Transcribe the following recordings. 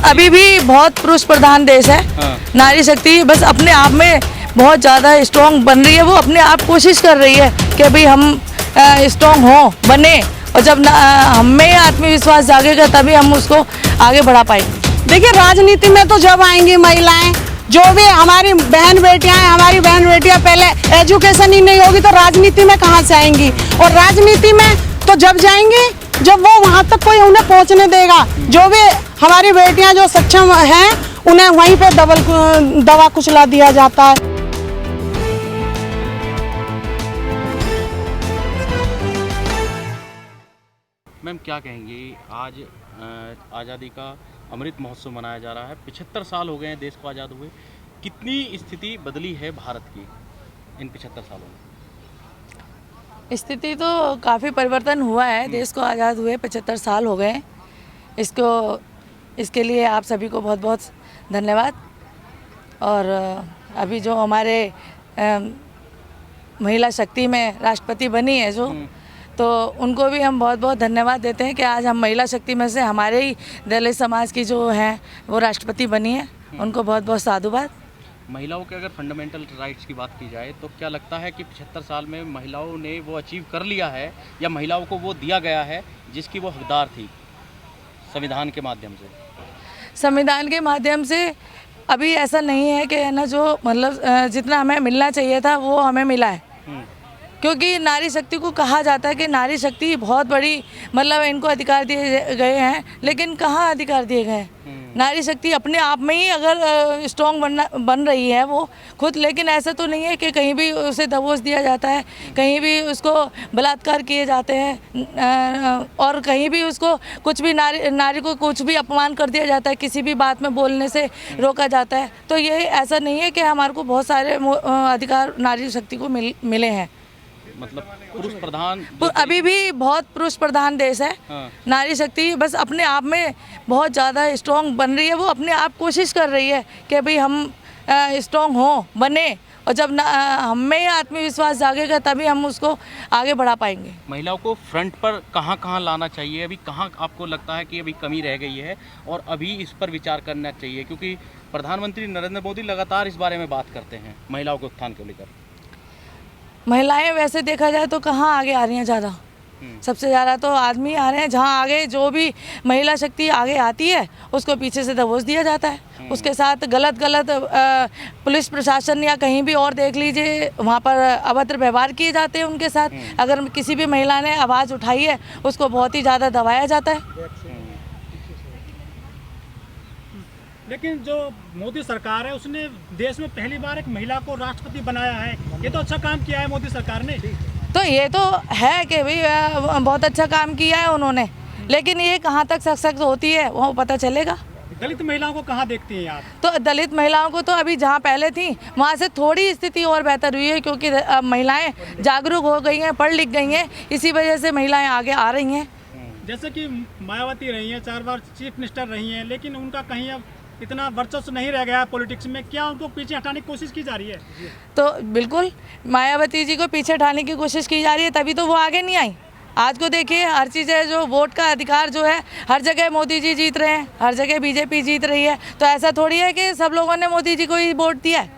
अभी भी बहुत पुरुष प्रधान देश है। हाँ। नारी शक्ति बस अपने आप में बहुत ज़्यादा स्ट्रॉन्ग बन रही है। वो अपने आप कोशिश कर रही है कि भाई हम स्ट्रॉन्ग हो बने, और जब हम में आत्मविश्वास जागेगा तभी हम उसको आगे बढ़ा पाएंगे। देखिए, राजनीति में तो जब आएंगी महिलाएं, जो भी हमारी बहन बेटियां हैं, हमारी बहन बेटियां पहले एजुकेशन ही नहीं होगी तो राजनीति में कहाँ से आएंगी। और राजनीति में तो जब जाएंगी जब वो वहाँ तक कोई उन्हें पहुँचने देगा। जो भी हमारी बेटियां जो सक्षम हैं उन्हें वहीं पे दवा कुचला दिया जाता है। मैम क्या कहेंगी, आज आज़ादी का अमृत महोत्सव मनाया जा रहा है। 75 साल हो गए हैं देश को आज़ाद हुए। कितनी स्थिति बदली है भारत की इन 75 सालों में? स्थिति तो काफ़ी परिवर्तन हुआ है। देश को आज़ाद हुए 75 साल हो गए। इसके लिए आप सभी को बहुत बहुत धन्यवाद। और अभी जो हमारे महिला शक्ति में राष्ट्रपति बनी है जो, तो उनको भी हम बहुत बहुत धन्यवाद देते हैं कि आज हम महिला शक्ति में से हमारे ही दलित समाज की जो हैं वो राष्ट्रपति बनी है। उनको बहुत बहुत साधुवाद। महिलाओं के अगर फंडामेंटल राइट्स की बात की जाए तो क्या लगता है कि 75 साल में महिलाओं ने वो अचीव कर लिया है, या महिलाओं को वो दिया गया है जिसकी वो हकदार थी संविधान के माध्यम से? संविधान के माध्यम से अभी ऐसा नहीं है कि है ना, जो मतलब जितना हमें मिलना चाहिए था वो हमें मिला है। क्योंकि नारी शक्ति को कहा जाता है कि नारी शक्ति बहुत बड़ी, मतलब इनको अधिकार दिए गए हैं, लेकिन कहाँ अधिकार दिए गए हैं? नारी शक्ति अपने आप में ही अगर स्ट्रॉन्ग बन रही है वो खुद, लेकिन ऐसा तो नहीं है कि कहीं भी उसे दबोच दिया जाता है, कहीं भी उसको बलात्कार किए जाते हैं, और कहीं भी उसको कुछ भी नारी को कुछ भी अपमान कर दिया जाता है, किसी भी बात में बोलने से रोका जाता है। तो ये ऐसा नहीं है कि हमारे को बहुत सारे अधिकार नारी शक्ति को मिले हैं। मतलब पुरुष प्रधान अभी भी बहुत पुरुष प्रधान देश है। हाँ। नारी शक्ति बस अपने आप में बहुत ज़्यादा स्ट्रॉन्ग बन रही है। वो अपने आप कोशिश कर रही है कि भाई हम स्ट्रॉन्ग हो बने, और जब हम में आत्मविश्वास जागेगा तभी हम उसको आगे बढ़ा पाएंगे। महिलाओं को फ्रंट पर कहाँ कहाँ लाना चाहिए? अभी कहाँ आपको लगता है कि अभी कमी रह गई है और अभी इस पर विचार करना चाहिए? क्योंकि प्रधानमंत्री नरेंद्र मोदी लगातार इस बारे में बात करते हैं महिलाओं के उत्थान को लेकर। महिलाएं वैसे देखा जाए तो कहाँ आगे आ रही हैं ज़्यादा? सबसे ज़्यादा तो आदमी आ रहे हैं। जहाँ आगे जो भी महिला शक्ति आगे आती है उसको पीछे से दबोच दिया जाता है। उसके साथ गलत पुलिस प्रशासन या कहीं भी और देख लीजिए, वहाँ पर अभद्र व्यवहार किए जाते हैं उनके साथ। अगर किसी भी महिला ने आवाज़ उठाई है उसको बहुत ही ज़्यादा दबाया जाता है। लेकिन जो मोदी सरकार है उसने देश में पहली बार एक महिला को राष्ट्रपति बनाया है। ये तो अच्छा काम किया है मोदी सरकार ने। तो ये तो है कि भाई बहुत अच्छा काम किया है उन्होंने, लेकिन ये कहाँ तक सशक्त होती है वो पता चलेगा। दलित महिलाओं को कहाँ देखती हैं आप? तो दलित महिलाओं को तो अभी जहाँ पहले थी वहाँ से थोड़ी स्थिति और बेहतर हुई है, क्योंकि महिलाएं जागरूक हो गई हैं, पढ़ लिख गई हैं, इसी वजह से महिलाएं आगे आ रही हैं। जैसे कि मायावती रही हैं, 4 बार चीफ मिनिस्टर रही हैं, लेकिन उनका कहीं अब इतना वर्चस्व नहीं रह गया पॉलिटिक्स में। क्या उनको पीछे हटाने की कोशिश की जा रही है? तो बिल्कुल मायावती जी को पीछे हटाने की कोशिश की जा रही है, तभी तो वो आगे नहीं आई। आज को देखिए, हर चीज़ है, जो वोट का अधिकार जो है हर जगह मोदी जी जीत रहे हैं, हर जगह बीजेपी जीत रही है। तो ऐसा थोड़ी है कि सब लोगों ने मोदी जी को ही वोट दिया है।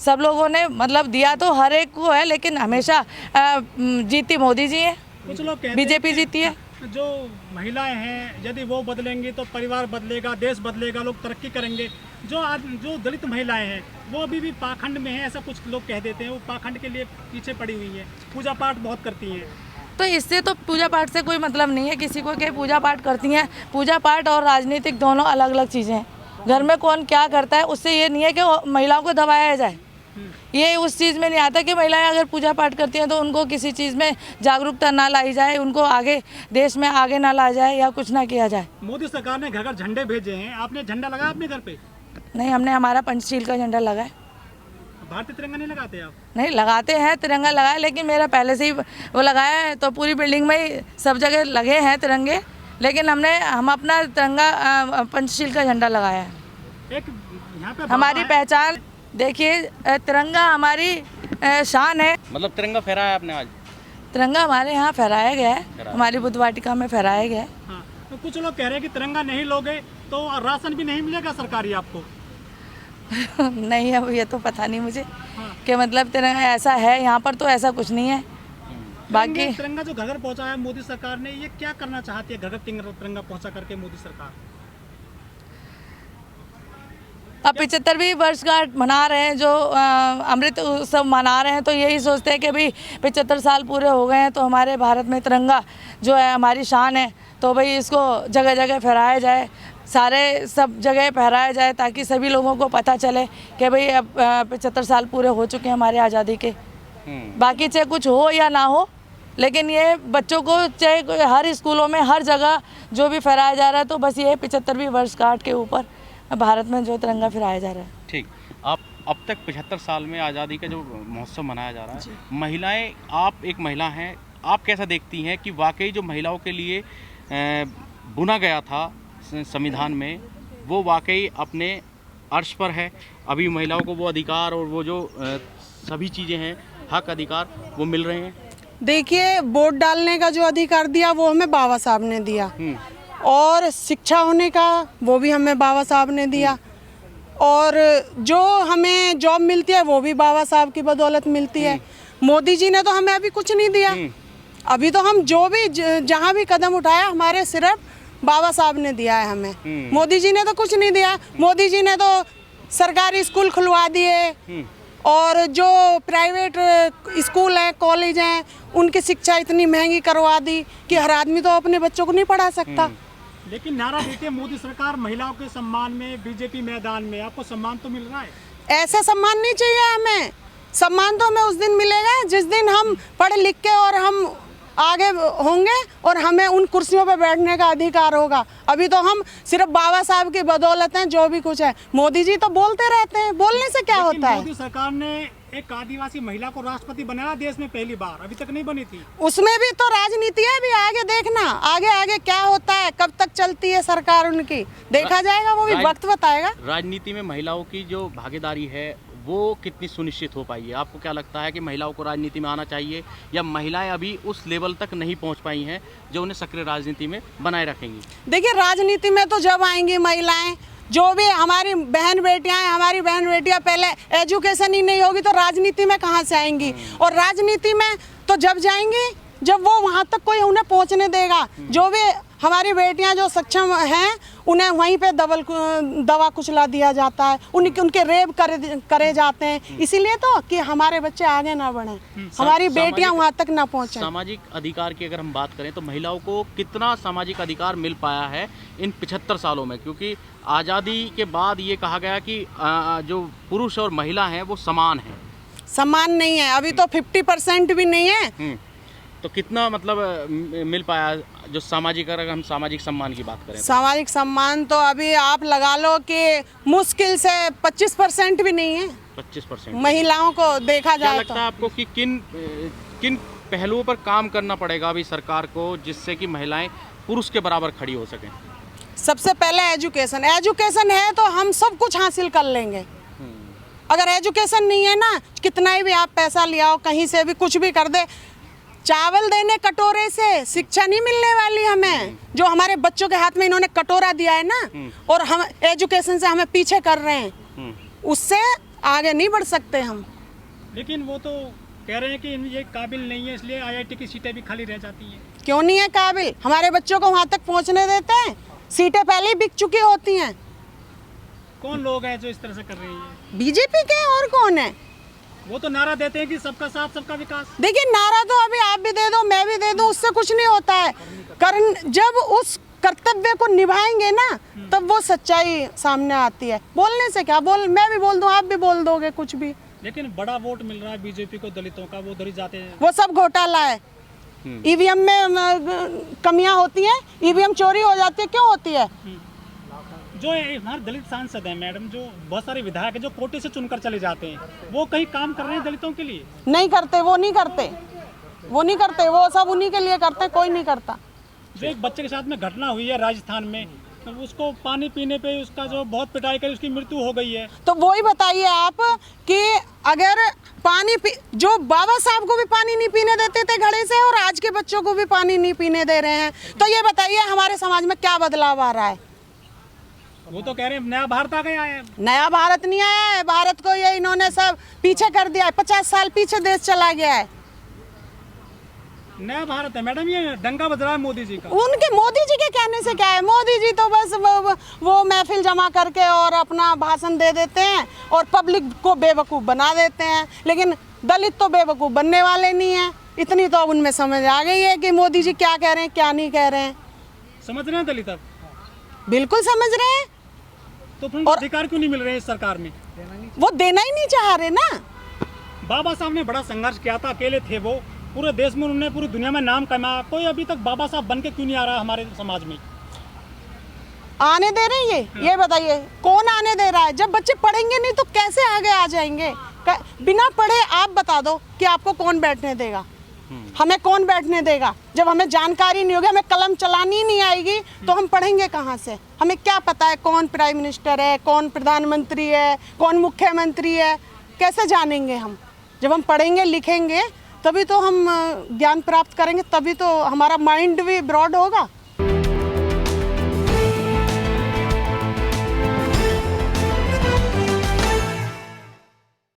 सब लोगों ने मतलब दिया तो हर एक को है, लेकिन हमेशा जीतती मोदी जी है, कुछ लोग कहते हैं बीजेपी जीतती है। जो महिलाएं हैं यदि वो बदलेंगी तो परिवार बदलेगा, देश बदलेगा, लोग तरक्की करेंगे। जो दलित महिलाएं हैं वो अभी भी पाखंड में हैं, ऐसा कुछ लोग कह देते हैं। वो पाखंड के लिए पीछे पड़ी हुई हैं, पूजा पाठ बहुत करती हैं। तो इससे तो पूजा पाठ से कोई मतलब नहीं है किसी को कि पूजा पाठ करती हैं। पूजा पाठ और राजनीतिक दोनों अलग अलग चीज़ें हैं। घर में कौन क्या करता है उससे ये नहीं है कि महिलाओं को दबाया जाए। ये उस चीज़ में नहीं आता कि महिलाएं अगर पूजा पाठ करती हैं तो उनको किसी चीज़ में जागरूकता ना लाई जाए, उनको आगे देश में आगे ना लाया जाए या कुछ ना किया जाए। मोदी सरकार ने घर घर झंडे भेजे हैं, आपने झंडा लगाया अपने घर पे? नहीं, हमने हमारा पंचशील का झंडा लगाया। भारतीय तिरंगा नहीं लगाते आप? नहीं, लगाते हैं, तिरंगा लगाया, लेकिन मेरा पहले से ही वो लगाया है, तो पूरी बिल्डिंग में ही सब जगह लगे हैं तिरंगे, लेकिन हम अपना तिरंगा पंचशील का झंडा लगाया है। एक यहाँ पे हमारी पहचान देखिए, तिरंगा हमारी शान है। मतलब तिरंगा फहराया आपने आज? तिरंगा हमारे यहाँ फहराया गया है, हमारी बुद्ध वाटिका में फहराया गया है। हाँ, तो कुछ लोग कह रहे हैं कि तिरंगा नहीं लोगे तो राशन भी नहीं मिलेगा सरकारी आपको। नहीं, अब ये तो पता नहीं मुझे हाँ। कि मतलब तिरंगा ऐसा है, यहाँ पर तो ऐसा कुछ नहीं है। बाकी तिरंगा जो घर घर पहुंचा है मोदी सरकार ने, ये क्या करना चाहती है घर घर तिरंगा पहुंचा करके मोदी सरकार? अब 75वीं वर्षगांठ मना रहे हैं, जो अमृत उत्सव मना रहे हैं, तो यही सोचते हैं कि भाई 75 साल पूरे हो गए हैं तो हमारे भारत में तिरंगा जो है हमारी शान है, तो भाई इसको जगह जगह फहराया जाए, सारे सब जगह फहराया जाए, ताकि सभी लोगों को पता चले कि भाई अब 75 साल पूरे हो चुके हैं हमारे आज़ादी के। बाकी चाहे कुछ हो या ना हो, लेकिन ये बच्चों को चाहे हर स्कूलों में हर जगह जो भी फहराया जा रहा है, तो बस ये 75वीं वर्षगांठ के ऊपर भारत में जो तिरंगा फहराया जा रहा है। ठीक, आप अब तक 75 साल में आज़ादी का जो महोत्सव मनाया जा रहा है, महिलाएं, आप एक महिला हैं, आप कैसा देखती हैं कि वाकई जो महिलाओं के लिए बुना गया था संविधान में, वो वाकई अपने अर्श पर है? अभी महिलाओं को वो अधिकार और वो जो सभी चीज़ें हैं, हक अधिकार, वो मिल रहे हैं? देखिए, वोट डालने का जो अधिकार दिया वो हमें बाबा साहब ने दिया, और शिक्षा होने का वो भी हमें बाबा साहब ने दिया, और जो हमें जॉब मिलती है वो भी बाबा साहब की बदौलत मिलती है। मोदी जी ने तो हमें अभी कुछ नहीं दिया। अभी तो हम जो भी जहाँ भी कदम उठाया हमारे सिर्फ बाबा साहब ने दिया है हमें। मोदी जी ने तो कुछ नहीं दिया। मोदी जी ने तो सरकारी स्कूल खुलवा दिए, और जो प्राइवेट स्कूल हैं, कॉलेज हैं, उनकी शिक्षा इतनी महंगी करवा दी कि हर आदमी तो अपने बच्चों को नहीं पढ़ा सकता। लेकिन नारा देती है मोदी सरकार महिलाओं के सम्मान में, बीजेपी मैदान में, आपको सम्मान तो मिल रहा है? ऐसे सम्मान नहीं चाहिए हमें। सम्मान तो हमें उस दिन मिलेगा जिस दिन हम पढ़ लिख के और हम आगे होंगे और हमें उन कुर्सियों पर बैठने का अधिकार होगा। अभी तो हम सिर्फ बाबा साहब की बदौलत हैं जो भी कुछ है। मोदी जी तो बोलते रहते हैं, बोलने से क्या होता है? मोदी सरकार ने एक आदिवासी महिला को राष्ट्रपति बनाया देश में पहली बार, अभी तक नहीं बनी थी। उसमें भी तो राजनीति है। अभी आगे देखना, आगे आगे क्या होता है, कब तक चलती है सरकार उनकी, देखा जाएगा, वो भी वक्त बताएगा। राजनीति में महिलाओं की जो भागीदारी है वो कितनी सुनिश्चित हो पाई है? आपको क्या लगता है कि महिलाओं को राजनीति में आना चाहिए, या महिलाएं अभी उस लेवल तक नहीं पहुंच पाई हैं जो उन्हें सक्रिय राजनीति में बनाए रखेंगी? देखिए, राजनीति में तो जब आएंगी महिलाएं, जो भी हमारी बहन बेटियां हैं, हमारी बहन बेटियां पहले एजुकेशन ही नहीं होगी तो राजनीति में कहाँ से आएंगी? और राजनीति में तो जब जाएंगी जब वो वहाँ तक कोई उन्हें पहुँचने देगा। जो भी हमारी बेटियां जो सक्षम हैं उन्हें वहीं पे दवा कुचला दिया जाता है, उनके रेप करे जाते हैं, इसीलिए तो कि हमारे बच्चे आगे ना बढ़ें, हमारी बेटियां वहाँ तक ना पहुँचें। सामाजिक अधिकार की अगर हम बात करें तो महिलाओं को कितना सामाजिक अधिकार मिल पाया है इन 75 सालों में? क्योंकि आज़ादी के बाद ये कहा गया कि जो पुरुष और महिला हैं वो समान हैं। समान नहीं है, अभी तो 50% भी नहीं है। तो कितना मतलब मिल पाया जो सामाजिक, अगर हम सामाजिक सम्मान की बात करें? सामाजिक सम्मान तो अभी आप लगा लो कि मुश्किल से 25% भी नहीं है। 25% महिलाओं को देखा क्या जाए लगता तो। है आपको कि किन पहलुओं पर काम करना पड़ेगा अभी सरकार को, जिससे कि महिलाएं पुरुष के बराबर खड़ी हो सकें? सबसे पहले एजुकेशन है तो हम सब कुछ हासिल कर लेंगे। अगर एजुकेशन नहीं है ना, कितना ही भी आप पैसा ले आओ, कहीं से भी कुछ भी कर दे, चावल देने कटोरे से शिक्षा नहीं मिलने वाली हमें। जो हमारे बच्चों के हाथ में इन्होंने कटोरा दिया है ना, और हम एजुकेशन से हमें पीछे कर रहे हैं, उससे आगे नहीं बढ़ सकते हम। लेकिन वो तो कह रहे हैं कि ये काबिल नहीं है, इसलिए IIT की सीटें भी खाली रह जाती हैं। क्यों नहीं है काबिल? हमारे बच्चों को वहाँ तक पहुँचने देते हैं? सीटें पहले ही बिक चुकी होती हैं। कौन लोग हैं जो इस तरह से कर रही हैं? बीजेपी के और कौन है? वो तो नारा देते हैं कि सबका साथ सबका विकास। देखिए, नारा तो अभी आप भी दे दो, मैं भी दे दूं, उससे कुछ नहीं होता है। जब उस कर्तव्य को निभाएंगे ना, तब वो सच्चाई सामने आती है। बोलने से क्या, मैं भी बोल दूं, आप भी बोल दोगे कुछ भी। लेकिन बड़ा वोट मिल रहा है बीजेपी को दलितों का, वो दलित जाते हैं। वो सब घोटाला है। ईवीएम में कमियां होती हैं, ईवीएम चोरी हो जाती है। क्यों होती है? जो हमारे दलित सांसद हैं मैडम, जो बहुत सारे विधायक हैं जो कोटे से चुनकर चले जाते हैं, वो कहीं काम कर रहे हैं दलितों के लिए? नहीं करते, वो नहीं करते, वो सब उन्हीं के लिए करते, कोई नहीं करता। जो एक बच्चे के साथ में घटना हुई है राजस्थान में, तो उसको पानी पीने पे उसका जो बहुत पिटाई कर उसकी मृत्यु हो गई है। तो वही बताइए आप कि अगर जो बाबा साहब को भी पानी नहीं पीने देते थे घड़े से, और आज के बच्चों को भी पानी नहीं पीने दे रहे हैं, तो ये बताइए हमारे समाज में क्या बदलाव आ रहा है? वो तो कह रहे हैं नया भारत आ गया है। नया भारत नहीं आया है, भारत को ये इन्होंने सब पीछे कर दिया है, 50 साल पीछे देश चला गया है। नया भारत है मैडम, ये डंका बज रहा है मोदी जी का। उनके मोदी जी के कहने से क्या है, मोदी जी तो बस वो महफिल जमा करके और अपना भाषण दे देते हैं और पब्लिक को बेवकूफ़ बना देते हैं, लेकिन दलित तो बेवकूफ़ बनने वाले नहीं हैं। इतनी तो उनमें समझ आ गई है कि मोदी जी क्या कह रहे हैं क्या नहीं कह रहे हैं। समझ रहे हैं दलित अब? बिल्कुल समझ रहे हैं। तो फिर अधिकार क्यों नहीं मिल रहे हैं इस सरकार में? वो देना ही नहीं चाह रहे ना। बाबा साहब ने बड़ा संघर्ष किया था, अकेले थे वो, पूरे देश में उन्होंने पूरी दुनिया में नाम कमाया। कोई अभी तक बाबा साहब बन के क्यों नहीं आ रहा हमारे समाज में? आने दे रहे हैं ये बताइए, कौन आने दे रहा है? जब बच्चे पढ़ेंगे नहीं तो कैसे आगे आ जाएंगे? बिना पढ़े आप बता दो कि आपको कौन बैठने देगा, हमें कौन बैठने देगा? जब हमें जानकारी नहीं होगी, हमें कलम चलानी ही नहीं आएगी तो हम पढ़ेंगे कहाँ से? हमें क्या पता है कौन प्राइम मिनिस्टर है, कौन प्रधानमंत्री है, कौन मुख्यमंत्री है? कैसे जानेंगे हम? जब हम पढ़ेंगे लिखेंगे तभी तो हम ज्ञान प्राप्त करेंगे, तभी तो हमारा माइंड भी ब्रॉड होगा।